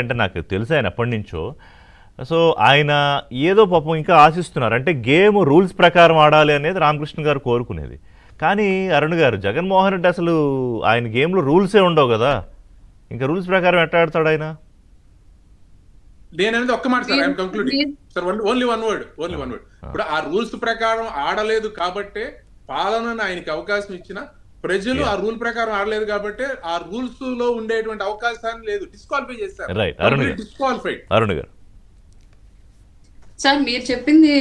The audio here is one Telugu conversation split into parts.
అంటే నాకు తెలుసు ఆయన ఎప్పటి నుంచో. సో ఆయన ఏదో పాపం ఇంకా ఆశిస్తున్నారు. అంటే గేమ్ రూల్స్ ప్రకారం ఆడాలి అనేది రామకృష్ణ గారు కోరుకునేది. కానీ అరుణ్ గారు, జగన్మోహన్ రెడ్డి అసలు ఆయన గేమ్లో రూల్సే ఉండవు కదా, ఇంకా రూల్స్ ప్రకారం ఎట్లా ఆడతాడు ఆయన? నేననేది ఒక్క మాట sir, I'm concluding sir, only one word. ఇప్పుడు ఆ రూల్స్ ప్రకారం ఆడలేదు కాబట్టే పాలనను ఆయనకి అవకాశం ఇచ్చిన ప్రజలు ఆ రూల్ ప్రకారం ఆడలేదు కాబట్టి ఆ రూల్స్ లో ఉండేటువంటి అవకాశాన్ని లేదు, డిస్క్వాలిఫై చేస్తారు. డిస్క్వాలిఫైడ్. అరుణ్ గారు సార్, మీరు చెప్పింది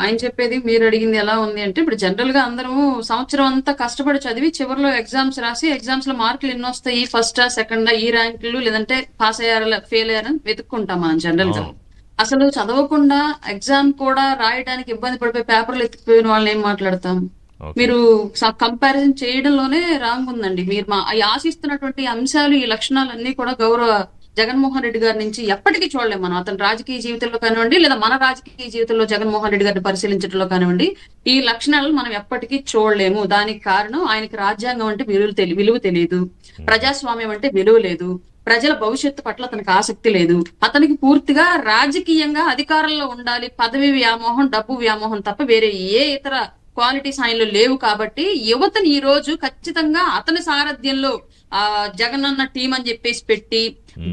ఆయన చెప్పేది మీరు అడిగింది ఎలా ఉంది అంటే, ఇప్పుడు జనరల్ గా అందరము సంవత్సరం అంతా కష్టపడి చదివి చివరిలో ఎగ్జామ్స్ రాసి ఎగ్జామ్స్ లో మార్కులు ఎన్ని వస్తాయి, ఫస్టా సెకండా, ఈ ర్యాంకులు, లేదంటే పాస్ అయ్యారా ఫెయిల్ అయ్యారని వెతుక్కుంటాం మనం జనరల్ గా. అసలు చదవకుండా ఎగ్జామ్ కూడా రాయడానికి ఇబ్బంది పడిపోయి పేపర్లు ఎత్తుకుపోయిన వాళ్ళని ఏం మాట్లాడతాం? మీరు కంపారిజన్ చేయడంలోనే రాంగ్ ఉందండి. మీరు ఆశిస్తున్నటువంటి అంశాలు, ఈ లక్షణాలన్నీ కూడా గౌరవ జగన్మోహన్ రెడ్డి గారి నుంచి ఎప్పటికీ చూడలేము మనం. అతని రాజకీయ జీవితంలో కానివ్వండి, లేదా మన రాజకీయ జీవితంలో జగన్మోహన్ రెడ్డి గారిని పరిశీలించడంలో కానివ్వండి, ఈ లక్షణాలను మనం ఎప్పటికీ చూడలేము. దానికి కారణం ఆయనకి రాజ్యాంగం అంటే విలువ తెలియదు, ప్రజాస్వామ్యం అంటే విలువ లేదు, ప్రజల భవిష్యత్తు పట్ల అతనికి ఆసక్తి లేదు. అతనికి పూర్తిగా రాజకీయంగా అధికారంలో ఉండాలి, పదవి వ్యామోహం, డబ్బు వ్యామోహం తప్ప వేరే ఏ ఇతర క్వాలిటీస్ ఆయనలో లేవు. కాబట్టి యువతని ఈ రోజు ఖచ్చితంగా అతని సారథ్యంలో జగన్ అన్న టీం అని చెప్పేసి పెట్టి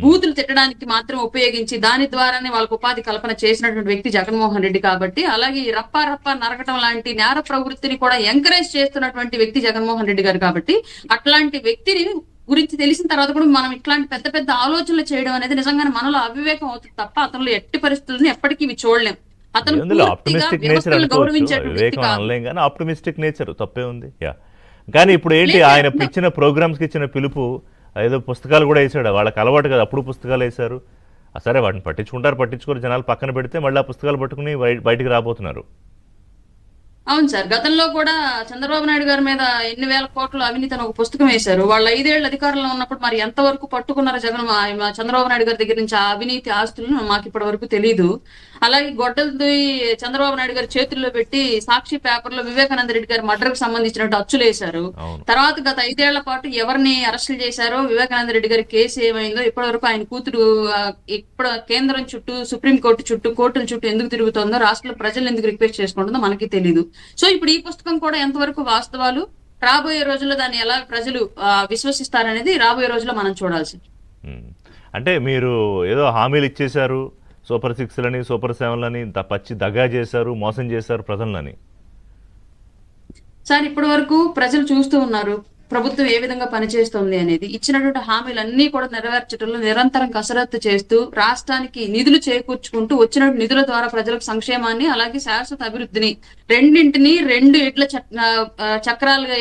బూతులు తిట్టడానికి మాత్రం ఉపయోగించి దాని ద్వారానే వాళ్ళకు ఉపాధి కల్పన చేసినటువంటి వ్యక్తి జగన్మోహన్ రెడ్డి. కాబట్టి అలాగే రప్పా రప్పా నరకటం లాంటి నేర ప్రవృత్తిని కూడా ఎంకరేజ్ చేస్తున్నటువంటి వ్యక్తి జగన్మోహన్ రెడ్డి గారు. కాబట్టి అట్లాంటి వ్యక్తిని గురించి తెలిసిన తర్వాత కూడా మనం ఇట్లాంటి పెద్ద పెద్ద ఆలోచనలు చేయడం అనేది నిజంగానే మనలో అవివేకం అవుతుంది తప్ప అతనిలో ఎట్టి పరిస్థితులను ఎప్పటికీ ఇవి చూడలేం. అతను ఆప్టిమిస్టిక్ నేచర్ తప్పే ఉంది. కానీ ఇప్పుడు ఏంటి, ఆయన ఇచ్చిన ప్రోగ్రామ్స్కి ఇచ్చిన పిలుపు, ఏదో పుస్తకాలు కూడా వేసాడు, వాళ్ళకి అలవాటు కదా, అప్పుడు పుస్తకాలు వేశారు. సరే వాటిని పట్టించుకోరు జనాలు, పక్కన పెడితే మళ్ళీ ఆ పుస్తకాలు పట్టుకుని బయటికి రాబోతున్నారు. అవును సార్, గతంలో కూడా చంద్రబాబు నాయుడు గారి మీద ఎన్ని వేల కోట్ల అవినీతి అని ఒక పుస్తకం వేశారు. వాళ్ళు 5 ఏళ్ళు అధికారంలో ఉన్నప్పుడు మరి ఎంతవరకు పట్టుకున్నారో చంద్రబాబు నాయుడు గారి దగ్గర నుంచి ఆ అవినీతి ఆస్తులను మాకు ఇప్పటి వరకు తెలియదు. అలాగే గొడ్డలతో చంద్రబాబు నాయుడు గారి చేతుల్లో పెట్టి సాక్షి పేపర్ లో వివేకానంద రెడ్డి గారి మర్డర్ కు సంబంధించినట్టు అచ్చులు వేశారు. తర్వాత గత 5 ఏళ్ల పాటు ఎవరిని అరెస్టులు చేశారో, వివేకానంద రెడ్డి గారి కేసు ఏమైందో, ఇప్పటి వరకు ఆయన కూతురు ఇప్పుడు కేంద్రం చుట్టూ, సుప్రీంకోర్టు చుట్టూ, కోర్టుల చుట్టూ ఎందుకు తిరుగుతుందో, రాష్ట్ర ప్రజలు ఎందుకు రిక్వెస్ట్ చేసుకుంటుందో మనకి తెలియదు. సో ఇప్పుడు ఈ పుస్తకం కూడా ఎంతవరకు వాస్తవాలు, రాబోయే రోజుల్లో దాన్ని ఎలా ప్రజలు విశ్వసిస్తారనేది రాబోయే రోజుల్లో మనం చూడాల్సి. అంటే మీరు ఏదో హామీలు ఇచ్చేశారు, సూపర్ 6లని, సూపర్ 7లని పచ్చి దగా చేశారు, మోసం చేశారు ప్రజలని. సార్, ఇప్పటి వరకు ప్రజలు చూస్తూ ఉన్నారు ప్రభుత్వం ఏ విధంగా పనిచేస్తుంది అనేది. ఇచ్చినటువంటి హామీలన్నీ కూడా నెరవేర్చడంలో నిరంతరం కసరత్తు చేస్తూ రాష్ట్రానికి నిధులు చేకూర్చుకుంటూ వచ్చిన నిధుల ద్వారా ప్రజలకు సంక్షేమాన్ని, అలాగే శాశ్వత అభివృద్ధిని, రెండింటినీ 2 ఎడ్ల చక్రాలుగా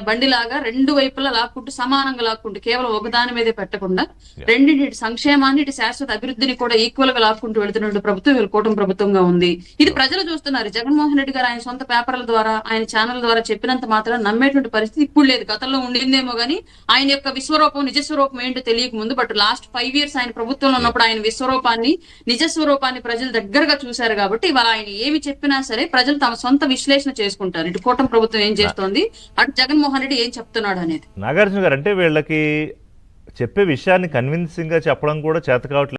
బండిలాగా 2 వైపులా లాక్కుంటూ, సమానంగా లాక్కుంటూ, కేవలం ఒకదాని మీదే పెట్టకుండా రెండింటి సంక్షేమాన్ని, ఇటు శాశ్వత అభివృద్ధిని కూడా ఈక్వల్ గా లాక్కుంటూ వెళ్తున్న ప్రభుత్వం వీళ్ళు కూటమి ప్రభుత్వంగా ఉంది. ఇది ప్రజలు చూస్తున్నారు. జగన్మోహన్ రెడ్డి గారు ఆయన సొంత పేపర్ల ద్వారా, ఆయన ఛానల్ ద్వారా చెప్పినంత మాత్రం నమ్మేటువంటి పరిస్థితి ఇప్పుడు లేదు. గతంలో ఉండిందేమో గానీ ఆయన యొక్క విశ్వరూపం, నిజస్వరూపం ఏంటో తెలియక ముందు. బట్ లాస్ట్ 5 years ఆయన ప్రభుత్వంలో ఉన్నప్పుడు ఆయన విశ్వరూపాన్ని, నిజస్వరూపాన్ని ప్రజలు దగ్గరగా చూశారు. కాబట్టి ఇవాళ ఆయన ఏమి చెప్పినా సరే ప్రజలు తమ సొంత విశ్లేషణ చేసుకుంటారు. ఇటు కూటమి ప్రభుత్వం ఏం చేస్తోంది, అటు జగన్మోహన్ రెడ్డి ఏం చెప్తున్నాడు అనేది. నాగార్జున గారు, అంటే వీళ్ళకి చెప్పే విషయాన్ని కన్విన్సింగ్ గా చెప్పడం కూడా చేత కావట్లేదు.